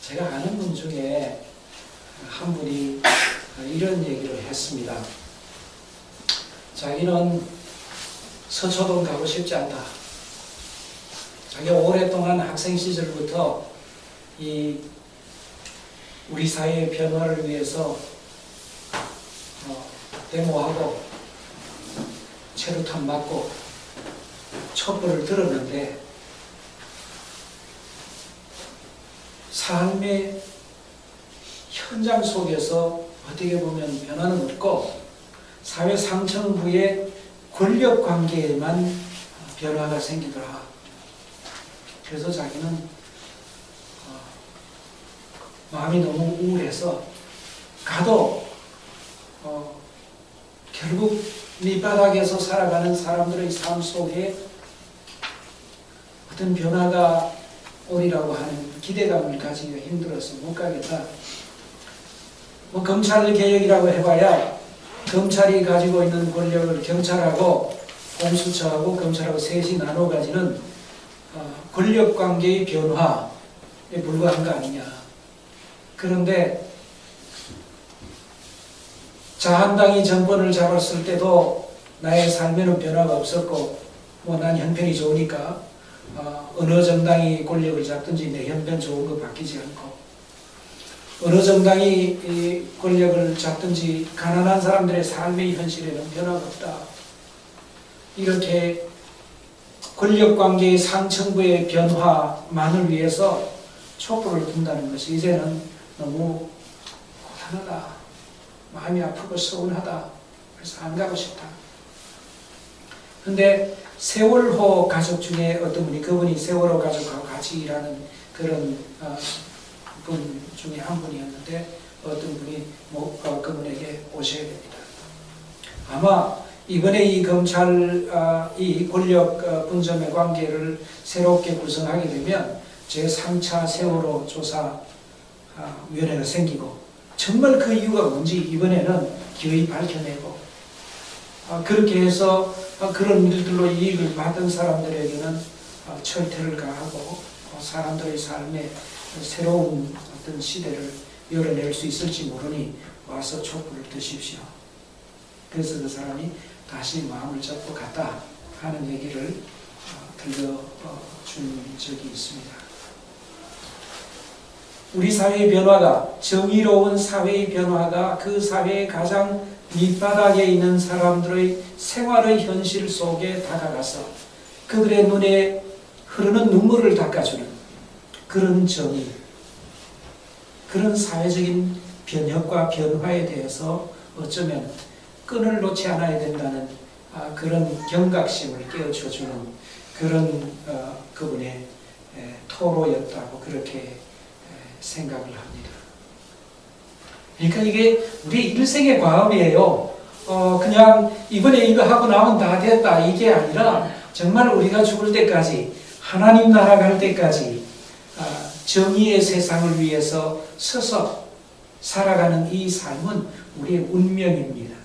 제가 아는 분 중에 한 분이 이런 얘기를 했습니다. 자기는 서초동 가고 싶지 않다. 자기가 오랫동안 학생 시절부터 우리 사회의 변화를 위해서 데모하고 체류탄 맞고 촛불을 들었는데 삶의 현장 속에서 어떻게 보면 변화는 없고 사회 상층부의 권력 관계에만 변화가 생기더라. 그래서 자기는 마음이 너무 우울해서 가도 결국 밑바닥에서 살아가는 사람들의 삶 속에 어떤 변화가 오리라고 하는 기대감을 가지기가 힘들어서 못 가겠다. 검찰 개혁이라고 해봐야 검찰이 가지고 있는 권력을 경찰하고 공수처하고 검찰하고 셋이 나눠 가지는 권력관계의 변화에 불과한 거 아니냐. 그런데 자한당이 정권을 잡았을 때도 나의 삶에는 변화가 없었고 난 형편이 좋으니까 어느 정당이 권력을 잡든지 내 형편 좋은 거 바뀌지 않고 어느 정당이 권력을 잡든지 가난한 사람들의 삶의 현실에는 변화가 없다. 이렇게 권력관계의 상층부의 변화만을 위해서 촛불을 든다는 것이 이제는 너무 고단하다. 마음이 아프고 서운하다. 그래서 안 가고 싶다. 근데 세월호 가족 중에 어떤 분이 그분이 세월호 가족하고 같이 일하는 그런 분 중에 한 분이었는데 어떤 분이 그분에게 오셔야 됩니다. 아마 이번에 이 검찰 이 권력 분점의 관계를 새롭게 구성하게 되면 제3차 세월호 조사 위원회가 생기고 정말 그 이유가 뭔지 이번에는 기어이 밝혀내고 그렇게 해서 그런 일들로 이익을 받은 사람들에게는 철퇴를 가하고 사람들의 삶에 새로운 어떤 시대를 열어낼 수 있을지 모르니 와서 촛불을 드십시오. 그래서 그 사람이 다시 마음을 잡고 갔다 하는 얘기를 들려준 적이 있습니다. 우리 사회의 변화가 정의로운 사회의 변화가 그 사회의 가장 밑바닥에 있는 사람들의 생활의 현실 속에 다가가서 그들의 눈에 흐르는 눈물을 닦아주는 그런 정의, 그런 사회적인 변혁과 변화에 대해서 어쩌면 끈을 놓지 않아야 된다는 그런 경각심을 깨우쳐주는 그런 그분의 토로였다고 그렇게 생각을 합니다. 그러니까 이게 우리 일생의 과업이에요. 그냥 이번에 이거 하고 나면 다 됐다 이게 아니라 정말 우리가 죽을 때까지 하나님 나라 갈 때까지 정의의 세상을 위해서 서서 살아가는 이 삶은 우리의 운명입니다.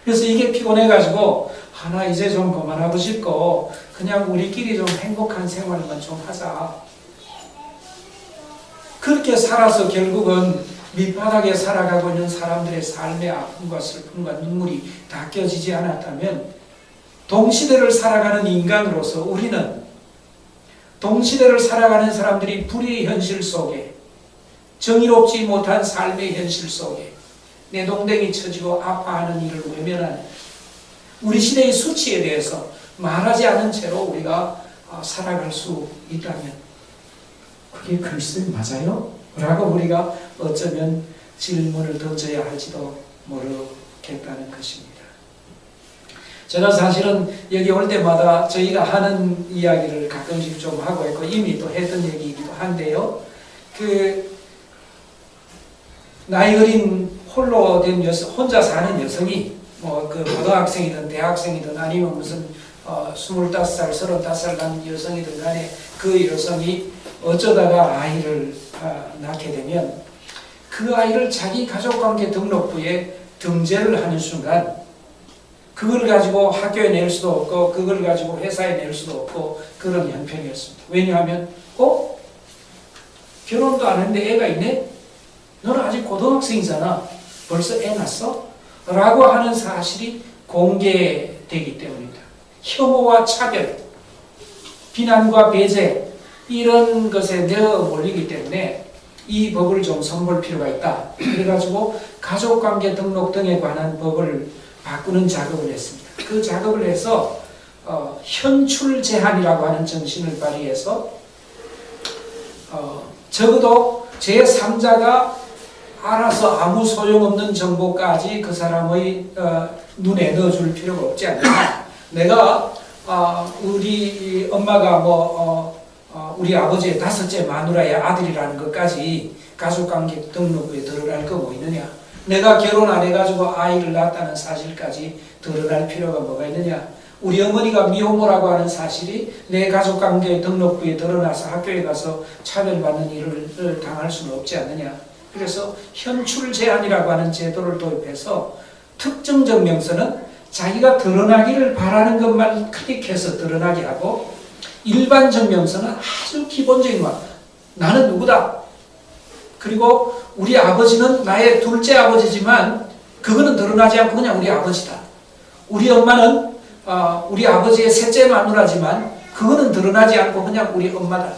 그래서 이게 피곤해가지고 나 이제 좀 그만하고 싶고 그냥 우리끼리 좀 행복한 생활만 좀 하자. 그렇게 살아서 결국은 밑바닥에 살아가고 있는 사람들의 삶의 아픔과 슬픔과 눈물이 닦여지지 않았다면 동시대를 살아가는 인간으로서 우리는 동시대를 살아가는 사람들이 불의의 현실 속에 정의롭지 못한 삶의 현실 속에 내동댕이 쳐지고 아파하는 일을 외면하는 우리 시대의 수치에 대해서 말하지 않은 채로 우리가 살아갈 수 있다면 그게 그리스도인 맞아요? 라고 우리가 어쩌면 질문을 던져야 할지도 모르겠다는 것입니다. 제가 사실은 여기 올 때마다 저희가 하는 이야기를 가끔씩 좀 하고 있고 이미 또 했던 얘기이기도 한데요. 나이 어린 홀로 된 여성, 혼자 사는 여성이 고등학생이든 대학생이든 아니면 무슨 25살, 35살 난 여성이든 간에 그 여성이 어쩌다가 아이를 낳게 되면 그 아이를 자기 가족관계 등록부에 등재를 하는 순간 그걸 가지고 학교에 낼 수도 없고 그걸 가지고 회사에 낼 수도 없고 그런 형편이었습니다. 왜냐하면 어? 결혼도 안 했는데 애가 있네? 너는 아직 고등학생이잖아. 벌써 애 낳았어? 라고 하는 사실이 공개되기 때문입니다. 혐오와 차별, 비난과 배제 이런 것에 내어 몰리기 때문에 이 법을 좀 선볼 필요가 있다. 그래가지고 가족관계 등록 등에 관한 법을 바꾸는 작업을 했습니다. 그 작업을 해서 현출 제한이라고 하는 정신을 발휘해서 적어도 제3자가 알아서 아무 소용없는 정보까지 그 사람의 눈에 넣어줄 필요가 없지 않느냐. 내가 우리 엄마가 우리 아버지의 5째 마누라의 아들이라는 것까지 가족관계 등록부에 드러날 거 뭐 있느냐. 내가 결혼 안 해가지고 아이를 낳았다는 사실까지 드러날 필요가 뭐가 있느냐. 우리 어머니가 미혼모라고 하는 사실이 내 가족관계 등록부에 드러나서 학교에 가서 차별받는 일을 당할 수는 없지 않느냐. 그래서 현출 제한이라고 하는 제도를 도입해서 특정 증명서는 자기가 드러나기를 바라는 것만 클릭해서 드러나게 하고, 일반 증명서는 아주 기본적인 것, 나는 누구다. 그리고 우리 아버지는 나의 둘째 아버지지만 그거는 드러나지 않고 그냥 우리 아버지다. 우리 엄마는 우리 아버지의 셋째 마누라지만 그거는 드러나지 않고 그냥 우리 엄마다.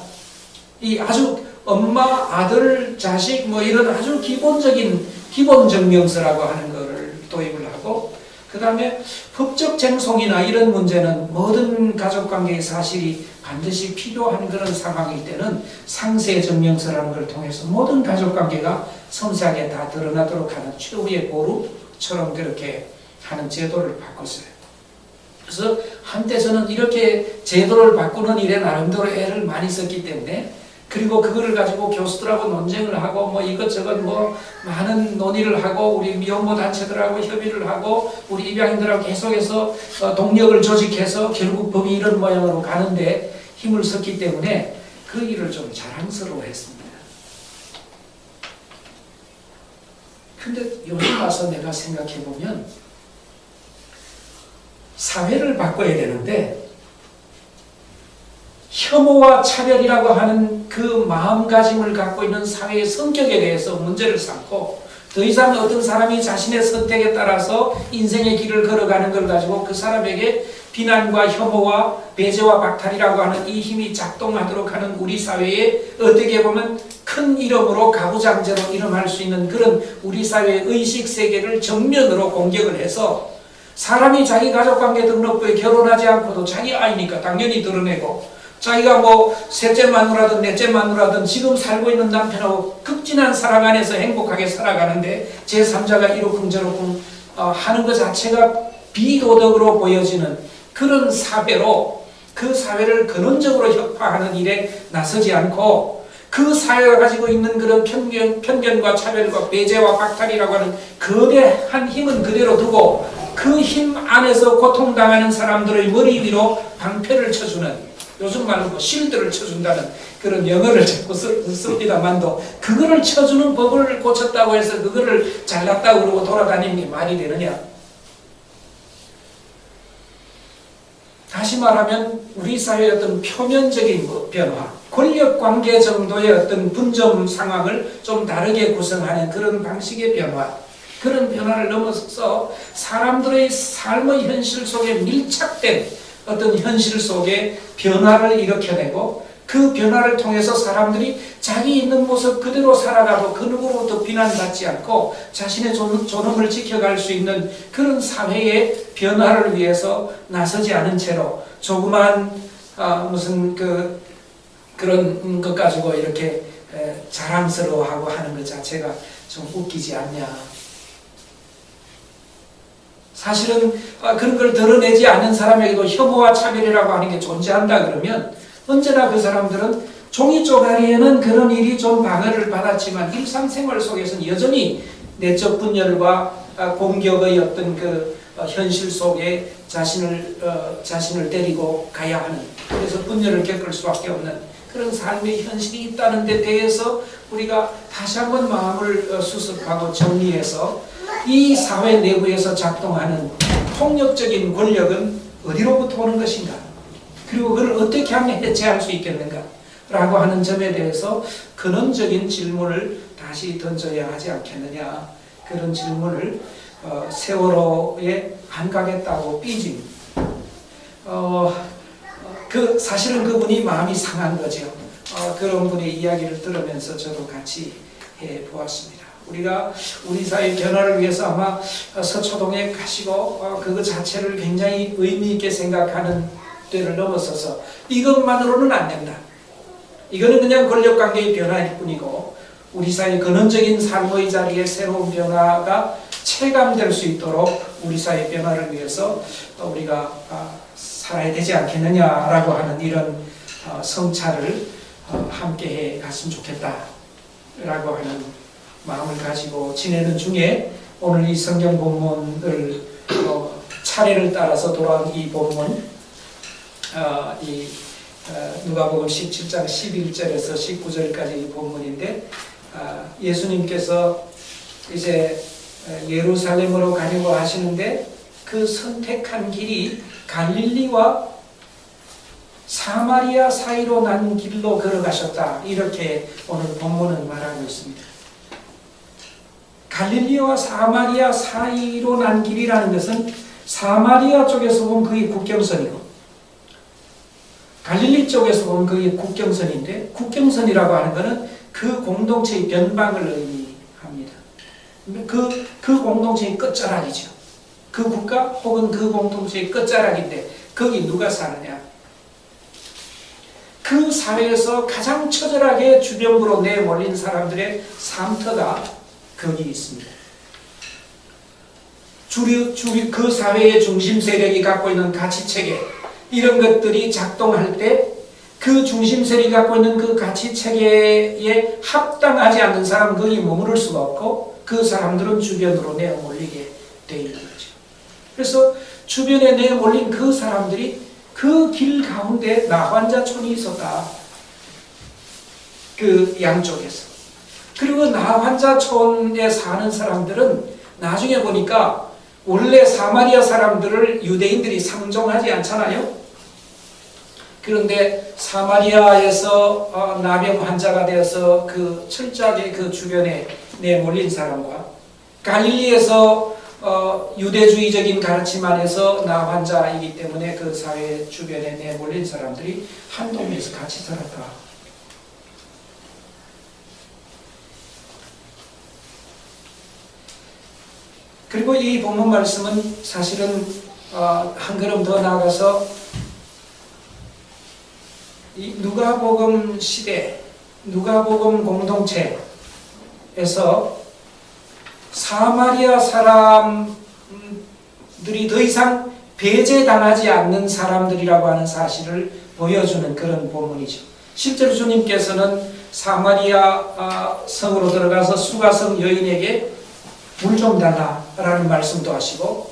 이 아주 엄마, 아들, 자식 이런 아주 기본적인 기본 증명서라고 하는 것을 도입을 하고, 그 다음에 법적 쟁송이나 이런 문제는 모든 가족관계의 사실이 반드시 필요한 그런 상황일 때는 상세 증명서라는 걸 통해서 모든 가족관계가 섬세하게 다 드러나도록 하는 최후의 보루처럼 그렇게 하는 제도를 바꿨어요. 그래서 한때 저는 이렇게 제도를 바꾸는 일에 나름대로 애를 많이 썼기 때문에, 그리고 그거를 가지고 교수들하고 논쟁을 하고 이것저것 많은 논의를 하고 우리 미혼모 단체들하고 협의를 하고 우리 입양인들하고 계속해서 동력을 조직해서 결국 법이 이런 모양으로 가는데 힘을 썼기 때문에 그 일을 좀 자랑스러워했습니다. 근데 요즘 와서 내가 생각해보면 사회를 바꿔야 되는데 혐오와 차별이라고 하는 그 마음가짐을 갖고 있는 사회의 성격에 대해서 문제를 삼고, 더 이상 어떤 사람이 자신의 선택에 따라서 인생의 길을 걸어가는 걸 가지고 그 사람에게 비난과 혐오와 배제와 박탈이라고 하는 이 힘이 작동하도록 하는 우리 사회에 어떻게 보면 큰 이름으로 가부장제로 이름할 수 있는 그런 우리 사회의 의식세계를 정면으로 공격을 해서, 사람이 자기 가족관계 등록부에 결혼하지 않고도 자기 아이니까 당연히 드러내고, 자기가 셋째 마누라든 넷째 마누라든 지금 살고 있는 남편하고 극진한 사랑 안에서 행복하게 살아가는데 제3자가 이러쿵저러쿵 하는 것 자체가 비도덕으로 보여지는 그런 사회로, 그 사회를 근원적으로 혁파하는 일에 나서지 않고 그 사회가 가지고 있는 그런 편견과 차별과 배제와 박탈이라고 하는 거대한 힘은 그대로 두고 그 힘 안에서 고통당하는 사람들의 머리 위로 방패를 쳐주는, 요즘 말로 실드를 쳐준다는 그런 영어를 자꾸 씁니다만도, 그거를 쳐주는 법을 고쳤다고 해서 그거를 잘났다고 그러고 돌아다니는 게 말이 되느냐. 다시 말하면 우리 사회의 어떤 표면적인 변화, 권력관계 정도의 어떤 분점 상황을 좀 다르게 구성하는 그런 방식의 변화, 그런 변화를 넘어서서 사람들의 삶의 현실 속에 밀착된 어떤 현실 속에 변화를 일으켜내고, 그 변화를 통해서 사람들이 자기 있는 모습 그대로 살아가도 그 누구로부터 비난받지 않고 자신의 존엄을 지켜갈 수 있는 그런 사회의 변화를 위해서 나서지 않은 채로 조그만 무슨 그런 것 가지고 이렇게 자랑스러워하고 하는 것 자체가 좀 웃기지 않냐. 사실은 그런 걸 드러내지 않는 사람에게도 혐오와 차별이라고 하는 게 존재한다 그러면 언제나 그 사람들은 종이 쪼가리에는 그런 일이 좀 방해를 받았지만 일상생활 속에서는 여전히 내적 분열과 공격의 어떤 그 현실 속에 자신을 데리고 가야 하는, 그래서 분열을 겪을 수밖에 없는 그런 삶의 현실이 있다는 데 대해서 우리가 다시 한번 마음을 수습하고 정리해서 이 사회 내부에서 작동하는 폭력적인 권력은 어디로부터 오는 것인가? 그리고 그걸 어떻게 하면 해체할 수 있겠는가? 라고 하는 점에 대해서 근원적인 질문을 다시 던져야 하지 않겠느냐, 그런 질문을 세월호에 안 가겠다고 삐진 사실은 그분이 마음이 상한 거죠. 그런 분의 이야기를 들으면서 저도 같이 해보았습니다. 우리가 우리 사회 변화를 위해서 아마 서초동에 가시고 그거 자체를 굉장히 의미 있게 생각하는 때를 넘어서서 이것만으로는 안 된다. 이거는 그냥 권력관계의 변화일 뿐이고 우리 사회 근원적인 삶의 자리에 새로운 변화가 체감될 수 있도록 우리 사회 변화를 위해서 우리가 살아야 되지 않겠느냐라고 하는 이런 성찰을 함께 해 갔으면 좋겠다라고 하는 마음을 가지고 지내는 중에 오늘 이 성경 본문을 차례를 따라서 돌아온 이 본문, 누가복음 17장 11절에서 19절까지 이 본문인데, 예수님께서 이제 예루살렘으로 가려고 하시는데 그 선택한 길이 갈릴리와 사마리아 사이로 난 길로 걸어가셨다, 이렇게 오늘 본문은 말하고 있습니다. 갈릴리와 사마리아 사이로 난 길이라는 것은 사마리아 쪽에서 보면 그게 국경선이고 갈릴리 쪽에서 보면 그게 국경선인데, 국경선이라고 하는 것은 그 공동체의 변방을 의미합니다. 그 공동체의 끝자락이죠. 그 국가 혹은 그 공동체의 끝자락인데 거기 누가 사느냐? 그 사회에서 가장 처절하게 주변부로 내몰린 사람들의 삶터가 거기 있습니다. 그 사회의 중심 세력이 갖고 있는 가치체계, 이런 것들이 작동할 때 그 중심 세력이 갖고 있는 그 가치체계에 합당하지 않는 사람은 거기 머무를 수가 없고 그 사람들은 주변으로 내몰리게 되어 있는 거죠. 그래서 주변에 내몰린 그 사람들이 그 길 가운데 나환자촌이 있었다. 그 양쪽에서. 그리고 나환자촌에 사는 사람들은 나중에 보니까 원래 사마리아 사람들을 유대인들이 상종하지 않잖아요. 그런데 사마리아에서 나병 환자가 되어서 그 철저하게 그 주변에 내몰린 사람과 갈릴리에서 유대주의적인 가르침 안에서 나 환자이기 때문에 그 사회 주변에 내몰린 사람들이 한 동네에서 같이 살았다. 그리고 이 본문 말씀은 사실은 한 걸음 더 나아가서 이 누가복음 시대, 누가복음 공동체에서 사마리아 사람들이 더 이상 배제당하지 않는 사람들이라고 하는 사실을 보여주는 그런 본문이죠. 실제로 주님께서는 사마리아 성으로 들어가서 수가성 여인에게 물 좀 달라라는 말씀도 하시고,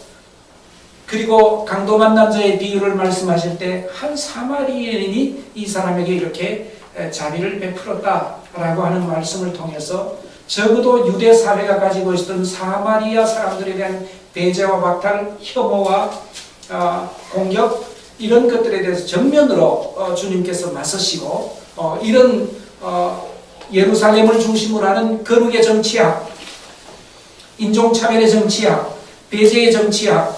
그리고 강도 만난 자의 비유를 말씀하실 때 한 사마리아인이 이 사람에게 이렇게 자비를 베풀었다라고 하는 말씀을 통해서 적어도 유대 사회가 가지고 있었던 사마리아 사람들에 대한 배제와 박탈, 혐오와 공격, 이런 것들에 대해서 정면으로 주님께서 맞서시고 이런 예루살렘을 중심으로 하는 거룩의 정치학, 인종차별의 정치학, 배제의 정치학,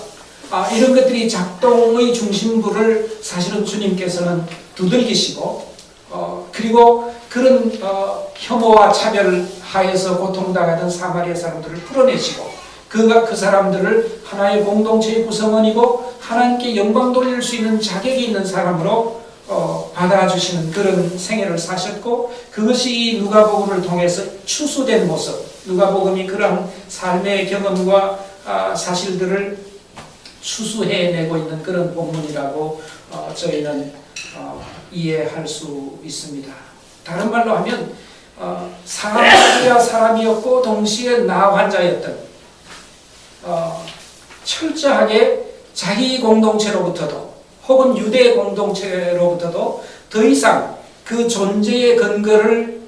이런 것들이 작동의 중심부를 사실은 주님께서는 두들기시고 그리고 그런 혐오와 차별 하에서 고통당하던 사마리아 사람들을 풀어내시고 그 사람들을 하나의 공동체의 구성원이고 하나님께 영광 돌릴 수 있는 자격이 있는 사람으로 받아주시는 그런 생애를 사셨고, 그것이 이 누가복음을 통해서 추수된 모습, 누가복음이 그런 삶의 경험과 사실들을 추수해내고 있는 그런 본문이라고 저희는 이해할 수 있습니다. 다른 말로 하면 사마리아 사람이었고 동시에 나 환자였던, 철저하게 자기 공동체로부터도 혹은 유대 공동체로부터도 더 이상 그 존재의 근거를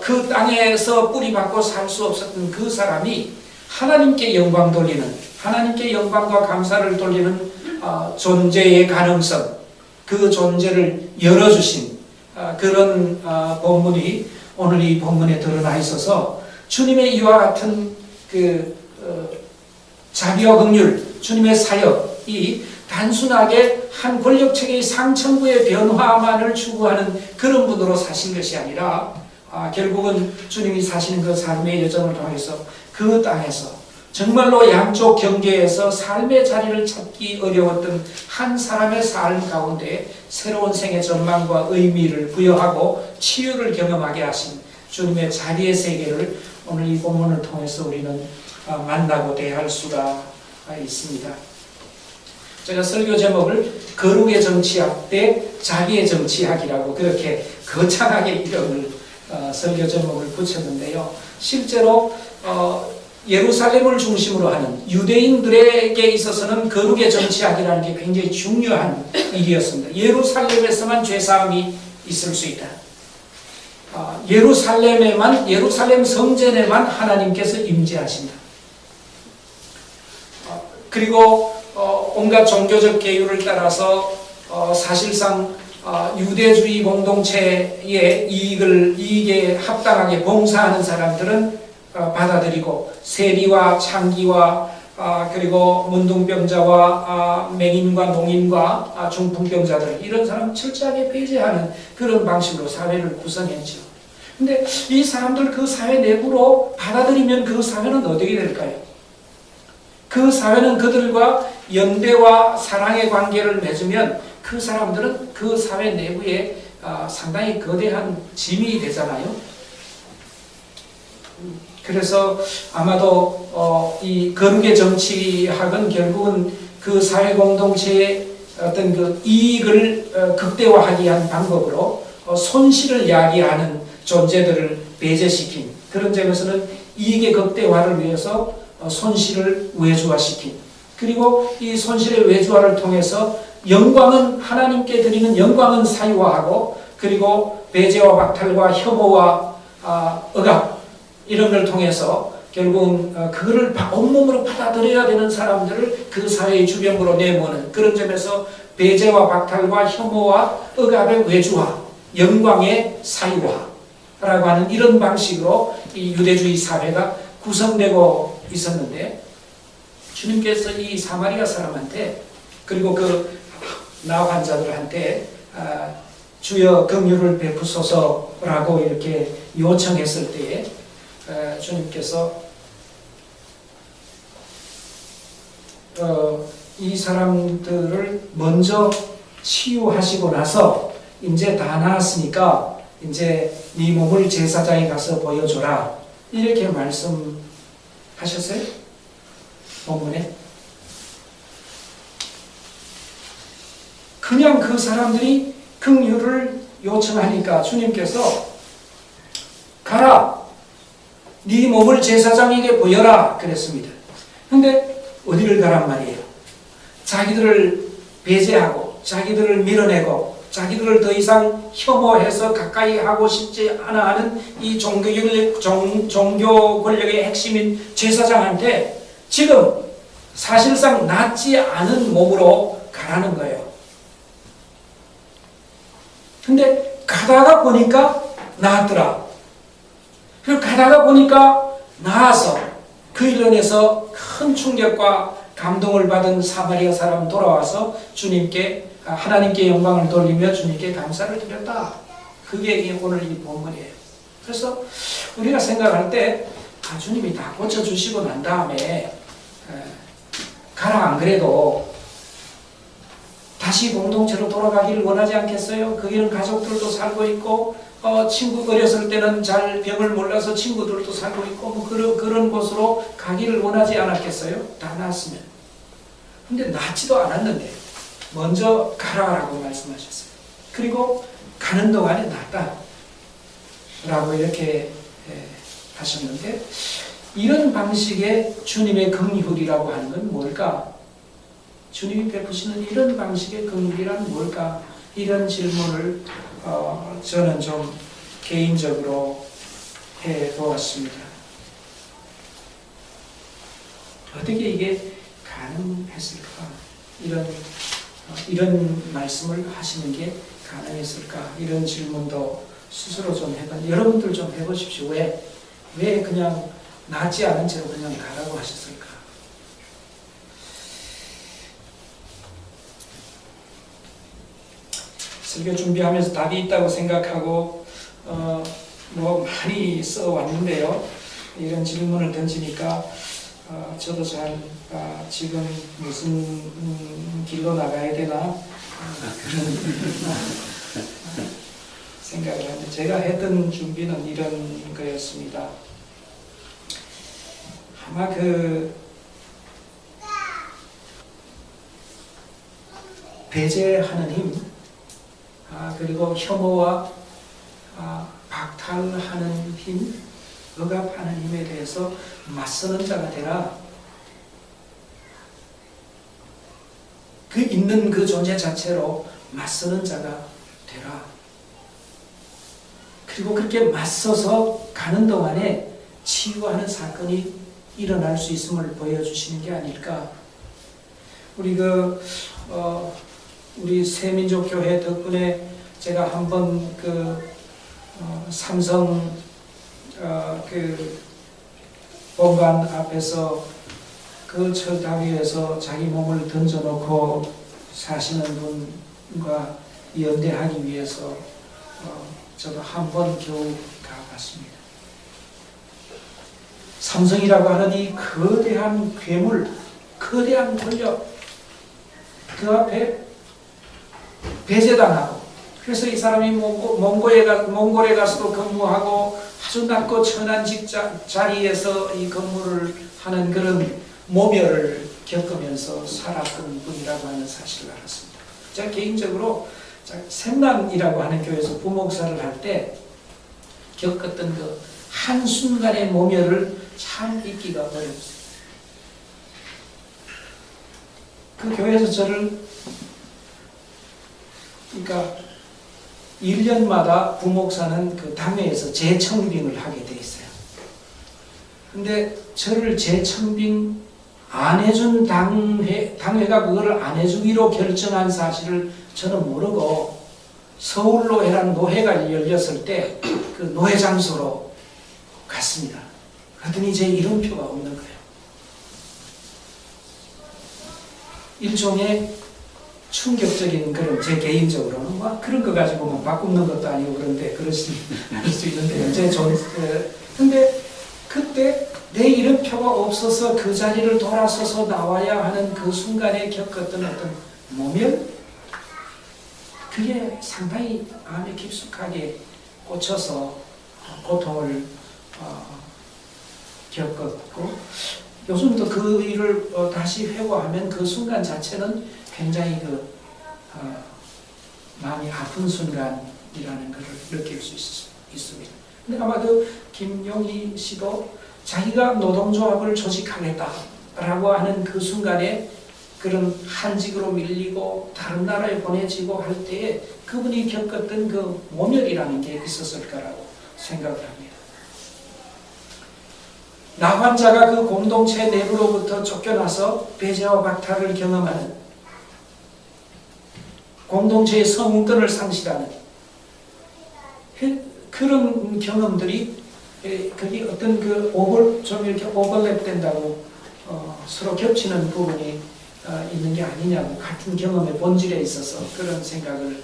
그 땅에서 뿌리박고 살 수 없었던 그 사람이 하나님께 영광 돌리는, 하나님께 영광과 감사를 돌리는 존재의 가능성, 그 존재를 열어주신 그런 본문이 오늘 이 본문에 드러나 있어서 주님의 이와 같은 자비와 긍휼, 주님의 사역이 단순하게 한 권력체계의 상층부의 변화만을 추구하는 그런 분으로 사신 것이 아니라 결국은 주님이 사시는 그 삶의 여정을 통해서 그 땅에서 정말로 양쪽 경계에서 삶의 자리를 찾기 어려웠던 한 사람의 삶 가운데 새로운 생의 전망과 의미를 부여하고 치유를 경험하게 하신 주님의 자리의 세계를 오늘 이 본문을 통해서 우리는 만나고 대할 수가 있습니다. 제가 설교 제목을 거룩의 정치학 대 자비의 정치학이라고 그렇게 거창하게 이름을 설교 제목을 붙였는데요. 실제로 예루살렘을 중심으로 하는 유대인들에게 있어서는 거룩의 정치학이라는 게 굉장히 중요한 일이었습니다. 예루살렘에서만 죄사함이 있을 수 있다. 예루살렘 성전에만 하나님께서 임재하신다. 그리고 온갖 종교적 계율을 따라서 사실상 유대주의 공동체의 이익에 합당하게 봉사하는 사람들은 받아들이고 세리와 창기와 그리고 문둥병자와 맹인과 농인과 중풍병자들 이런 사람 철저하게 배제하는 그런 방식으로 사회를 구성했죠. 근데 이 사람들 그 사회 내부로 받아들이면 그 사회는 어떻게 될까요? 그 사회는 그들과 연대와 사랑의 관계를 맺으면 그 사람들은 그 사회 내부에 상당히 거대한 짐이 되잖아요. 그래서 아마도 이 거룩의 정치학은 결국은 그 사회 공동체의 어떤 그 이익을 극대화하기 위한 방법으로 손실을 야기하는 존재들을 배제시킨 그런 점에서는 이익의 극대화를 위해서 손실을 외주화시킨 그리고 이 손실의 외주화를 통해서 영광은 하나님께 드리는 영광은 사유화하고 그리고 배제와 박탈과 혐오와 억압 이런 걸 통해서 결국은 그거를 온몸으로 받아들여야 되는 사람들을 그 사회의 주변으로 내모는 그런 점에서 배제와 박탈과 혐오와 억압의 외주화, 영광의 사유화라고 하는 이런 방식으로 이 유대주의 사회가 구성되고 있었는데 주님께서 이 사마리아 사람한테 그리고 그 나 환자들한테 주여 긍휼을 베푸소서라고 이렇게 요청했을 때에 주님께서 이 사람들을 먼저 치유하시고 나서 이제 다 나았으니까 이제 네 몸을 제사장에 가서 보여줘라 이렇게 말씀하셨어요? 본문에 그냥 그 사람들이 긍휼을 요청하니까 주님께서 가라 네 몸을 제사장에게 보여라 그랬습니다. 근데 어디를 가란 말이에요? 자기들을 배제하고 자기들을 밀어내고 자기들을 더 이상 혐오해서 가까이 하고 싶지 않아 하는 이 종교 권력의 핵심인 제사장한테 지금 사실상 낫지 않은 몸으로 가라는 거예요. 근데 가다가 보니까 나았더라. 그리고 가다가 보니까 나아서 그 일로 인해서 큰 충격과 감동을 받은 사마리아 사람 돌아와서 주님께 하나님께 영광을 돌리며 주님께 감사를 드렸다. 그게 오늘 이 본문이에요. 그래서 우리가 생각할 때 주님이 다 고쳐주시고 난 다음에 가라 안 그래도 다시 공동체로 돌아가기를 원하지 않겠어요? 거기는 가족들도 살고 있고 친구 어렸을 때는 잘 병을 몰라서 친구들도 살고 있고 뭐 그런 곳으로 가기를 원하지 않았겠어요? 다 나았으면. 근데 낫지도 않았는데 먼저 가라라고 말씀하셨어요. 그리고 가는 동안에 낫다 라고 이렇게 하셨는데 이런 방식의 주님의 긍휼이라고 하는 건 뭘까? 주님이 베푸시는 이런 방식의 긍휼이란 뭘까? 이런 질문을 저는 좀 개인적으로 해보았습니다. 어떻게 이게 가능했을까? 이런 말씀을 하시는 게 가능했을까? 이런 질문도 스스로 좀 여러분들 좀 해보십시오. 왜 그냥 낫지 않은 채로 그냥 가라고 하셨을까? 설교 준비하면서 답이 있다고 생각하고 뭐 많이 써왔는데요. 이런 질문을 던지니까 저도 잘 지금 무슨 길로 나가야 되나 그런 생각을 하는데, 제가 했던 준비는 이런 거였습니다. 아마 배제하는 힘, 그리고 혐오와 박탈하는 힘, 억압하는 힘에 대해서 맞서는 자가 되라. 그 있는 그 존재 자체로 맞서는 자가 되라. 그리고 그렇게 맞서서 가는 동안에 치유하는 사건이 일어날 수 있음을 보여주시는 게 아닐까. 우리 새민족교회 덕분에 제가 한번 삼성 본관 앞에서 그 철탑 위에서 자기 몸을 던져놓고 사시는 분과 연대하기 위해서 저도 한 번 겨우 가봤습니다. 삼성이라고 하는 이 거대한 괴물, 거대한 권력, 그 앞에 배제당하고, 그래서 이 사람이 몽골에 가서도 근무하고 아주 낮고 천한 자리에서 이 근무를 하는 그런 모멸을 겪으면서 살았던 분이라고 하는 사실을 알았습니다. 제가 개인적으로 샘남이라고 하는 교회에서 부목사를 할 때 겪었던 그 한순간의 모멸을 참 잊기가 어렵습니다. 그 교회에서 저를, 그러니까 1년마다 부목사는 그 당회에서 재청빙을 하게 돼 있어요. 근데 저를 재청빙 안 해준 당회가 그거를 안 해주기로 결정한 사실을 저는 모르고, 서울노회라는 노회가 열렸을 때 그 노회 장소로 갔습니다. 그랬더니 제 이름표가 없는 거예요. 일종의 충격적인 그런, 제 개인적으로는 막 그런 거 가지고 뭐 바꾸는 것도 아니고 그런데 그럴 수 있는데, 근데 그때 내 이름표가 없어서 그 자리를 돌아서서 나와야 하는 그 순간에 겪었던 어떤 모멸, 그게 상당히 마음에 깊숙하게 꽂혀서 고통을 겪었고, 요즘도 그 일을 다시 회고하면 그 순간 자체는 굉장히 마음이 아픈 순간이라는 것을 느낄 수 있습니다. 근데 아마 김용희 씨도 자기가 노동조합을 조직하겠다라고 하는 그 순간에 그런 한직으로 밀리고 다른 나라에 보내지고 할 때에 그분이 겪었던 그 모멸이라는 게 있었을 거라고 생각을 합니다. 나 환자가 그 공동체 내부로부터 쫓겨나서 배제와 박탈을 경험하는, 공동체의 성운권을 상실하는 그런 경험들이, 거기 어떤 좀 이렇게 오버랩 된다고 서로 겹치는 부분이 있는 게 아니냐고, 같은 경험의 본질에 있어서 그런 생각을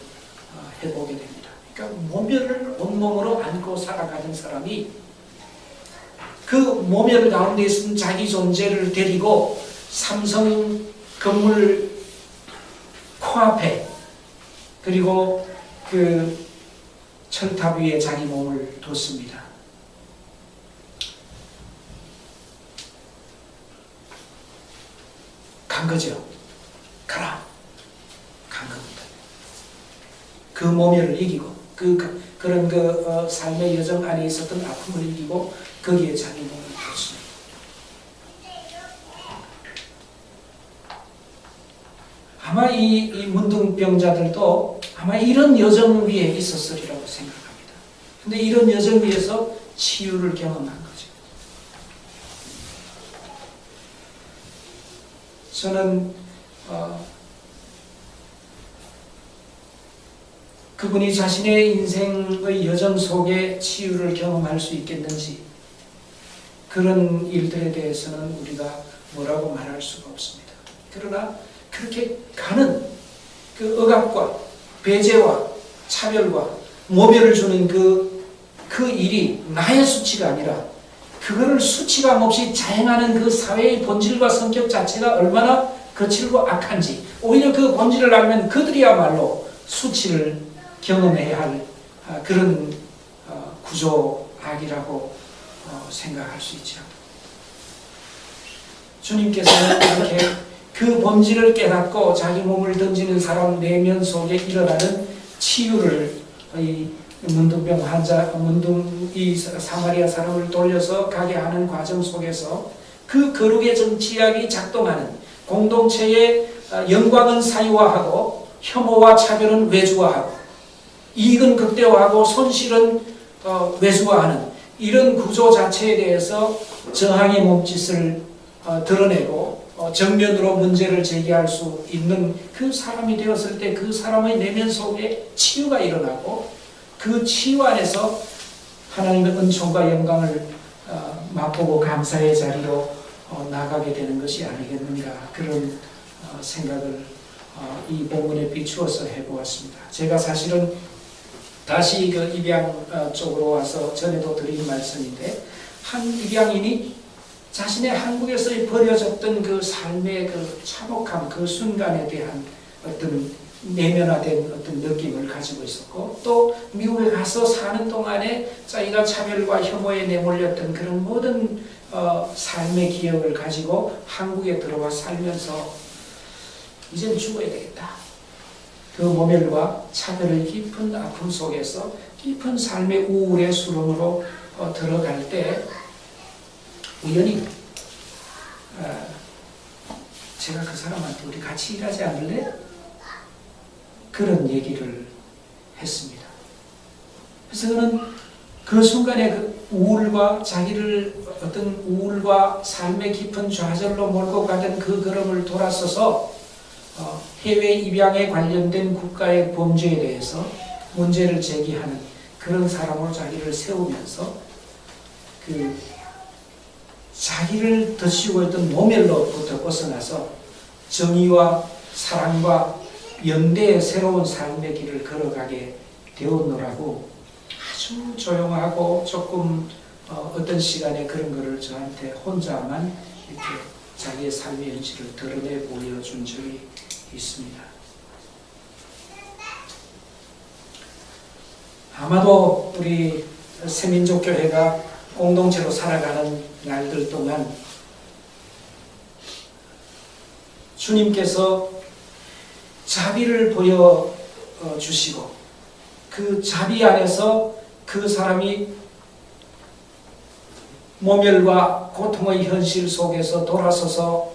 해보게 됩니다. 그러니까 모멸을 온몸으로 안고 살아가는 사람이 그 모멸 가운데 있는 자기 존재를 데리고 삼성 건물 코앞에, 그리고 그 철탑 위에 자기 몸을 뒀습니다. 간 거죠. 가라. 간 겁니다. 그 모멸을 이기고, 그런 삶의 여정 안에 있었던 아픔을 이기고 거기에 자기 몸을 뒀습니다. 아마 이 문둥병자들도 아마 이런 여정 위에 있었으리라고 생각합니다. 근데 이런 여정 위에서 치유를 경험한 거죠. 저는 그분이 자신의 인생의 여정 속에 치유를 경험할 수 있겠는지, 그런 일들에 대해서는 우리가 뭐라고 말할 수가 없습니다. 그러나 그렇게 가는 그 억압과 배제와 차별과 모멸을 주는 그 일이 나의 수치가 아니라 그거를 수치감 없이 자행하는 그 사회의 본질과 성격 자체가 얼마나 거칠고 악한지, 오히려 그 본질을 알면 그들이야말로 수치를 경험해야 할 그런 구조악이라고 생각할 수 있죠. 주님께서는 이렇게 그 본질을 깨닫고 자기 몸을 던지는 사람 내면 속에 일어나는 치유를 이 문둥병 환자, 이 사마리아 사람을 돌려서 가게 하는 과정 속에서 그 거룩의 정치학이 작동하는 공동체의 영광은 사유화하고 혐오와 차별은 외주화하고 이익은 극대화하고 손실은 외주화하는 이런 구조 자체에 대해서 저항의 몸짓을 드러내고 정면으로 문제를 제기할 수 있는 그 사람이 되었을 때 그 사람의 내면 속에 치유가 일어나고 그 치유 안에서 하나님의 은총과 영광을 맛보고 감사의 자리로 나가게 되는 것이 아니겠는가, 그런 생각을 이 본문에 비추어서 해보았습니다. 제가 사실은 다시 그 입양 쪽으로 와서 전에도 드린 말씀인데, 한 입양인이 자신의 한국에서의 버려졌던 그 삶의 그 참혹함, 그 순간에 대한 어떤 내면화된 어떤 느낌을 가지고 있었고, 또 미국에 가서 사는 동안에 자기가 차별과 혐오에 내몰렸던 그런 모든 삶의 기억을 가지고 한국에 들어와 살면서 이젠 죽어야 되겠다, 그 모멸과 차별의 깊은 아픔 속에서 깊은 삶의 우울의 수렁으로 들어갈 때 우연히 제가 그 사람한테 우리 같이 일하지 않을래? 그런 얘기를 했습니다. 그래서 그는 그 순간에 그 우울과 자기를 어떤 우울과 삶의 깊은 좌절로 몰고 가던 그 걸음을 돌아서서 해외 입양에 관련된 국가의 범죄에 대해서 문제를 제기하는 그런 사람으로 자기를 세우면서 그 자기를 덧씌우고 있던 모멸로부터 벗어나서 정의와 사랑과 연대의 새로운 삶의 길을 걸어가게 되었노라고 아주 조용하고 조금 어떤 시간에 그런 거를 저한테 혼자만 이렇게 자기의 삶의 현실을 드러내 보여준 적이 있습니다. 아마도 우리 새민족교회가 공동체로 살아가는 날들 동안 주님께서 자비를 보여주시고 그 자비 안에서 그 사람이 모멸과 고통의 현실 속에서 돌아서서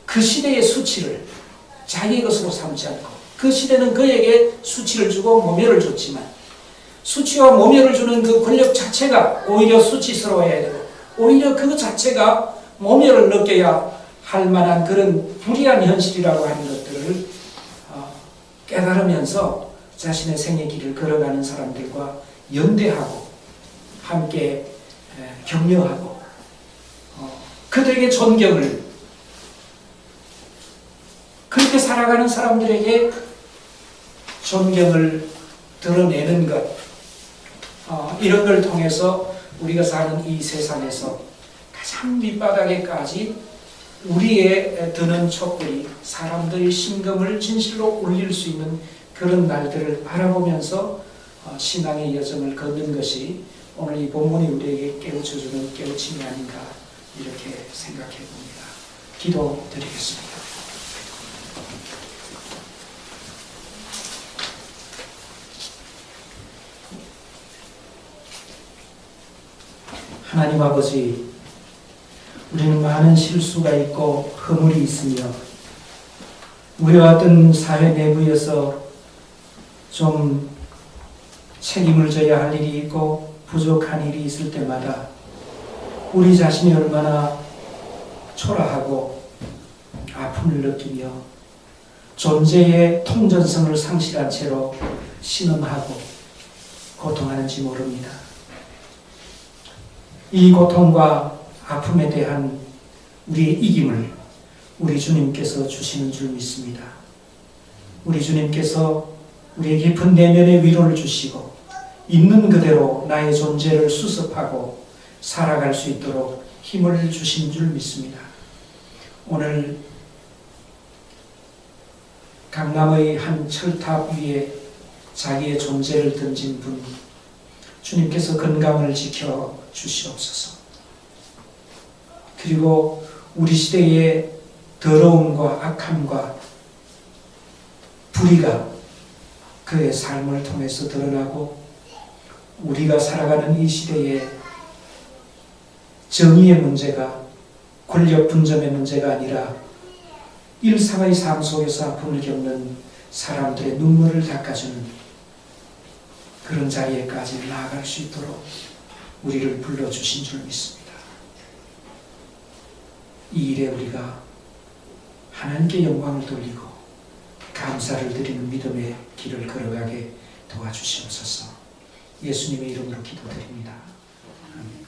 그 시대의 수치를 자기의 것으로 삼지 않고, 그 시대는 그에게 수치를 주고 모멸을 줬지만 수치와 모멸을 주는 그 권력 자체가 오히려 수치스러워야 되고 오히려 그 자체가 모멸을 느껴야 할 만한 그런 불의한 현실이라고 하는 것들을 깨달으면서 자신의 생의 길을 걸어가는 사람들과 연대하고 함께 격려하고 그들에게 존경을, 그렇게 살아가는 사람들에게 존경을 드러내는 것, 이런 걸 통해서 우리가 사는 이 세상에서 가장 밑바닥에까지 우리의 드는 촛불이 사람들의 심금을 진실로 울릴 수 있는 그런 날들을 바라보면서 신앙의 여정을 걷는 것이 오늘 이 본문이 우리에게 깨우쳐주는 깨우침이 아닌가, 이렇게 생각해 봅니다. 기도드리겠습니다. 하나님 아버지, 우리는 많은 실수가 있고 허물이 있으며 우리와 어떤 사회 내부에서 좀 책임을 져야 할 일이 있고 부족한 일이 있을 때마다 우리 자신이 얼마나 초라하고 아픔을 느끼며 존재의 통전성을 상실한 채로 신음하고 고통하는지 모릅니다. 이 고통과 아픔에 대한 우리의 이김을 우리 주님께서 주시는 줄 믿습니다. 우리 주님께서 우리의 깊은 내면의 위로를 주시고 있는 그대로 나의 존재를 수습하고 살아갈 수 있도록 힘을 주신 줄 믿습니다. 오늘 강남의 한 철탑 위에 자기의 존재를 던진 분, 주님께서 건강을 지켜 주시옵소서. 그리고 우리 시대의 더러움과 악함과 불의가 그의 삶을 통해서 드러나고 우리가 살아가는 이 시대에 정의의 문제가 권력 분점의 문제가 아니라 일상의 삶 속에서 아픔을 겪는 사람들의 눈물을 닦아주는 그런 자리에까지 나아갈 수 있도록 우리를 불러주신 줄 믿습니다. 이 일에 우리가 하나님께 영광을 돌리고 감사를 드리는 믿음의 길을 걸어가게 도와주시옵소서. 예수님의 이름으로 기도드립니다. 아멘.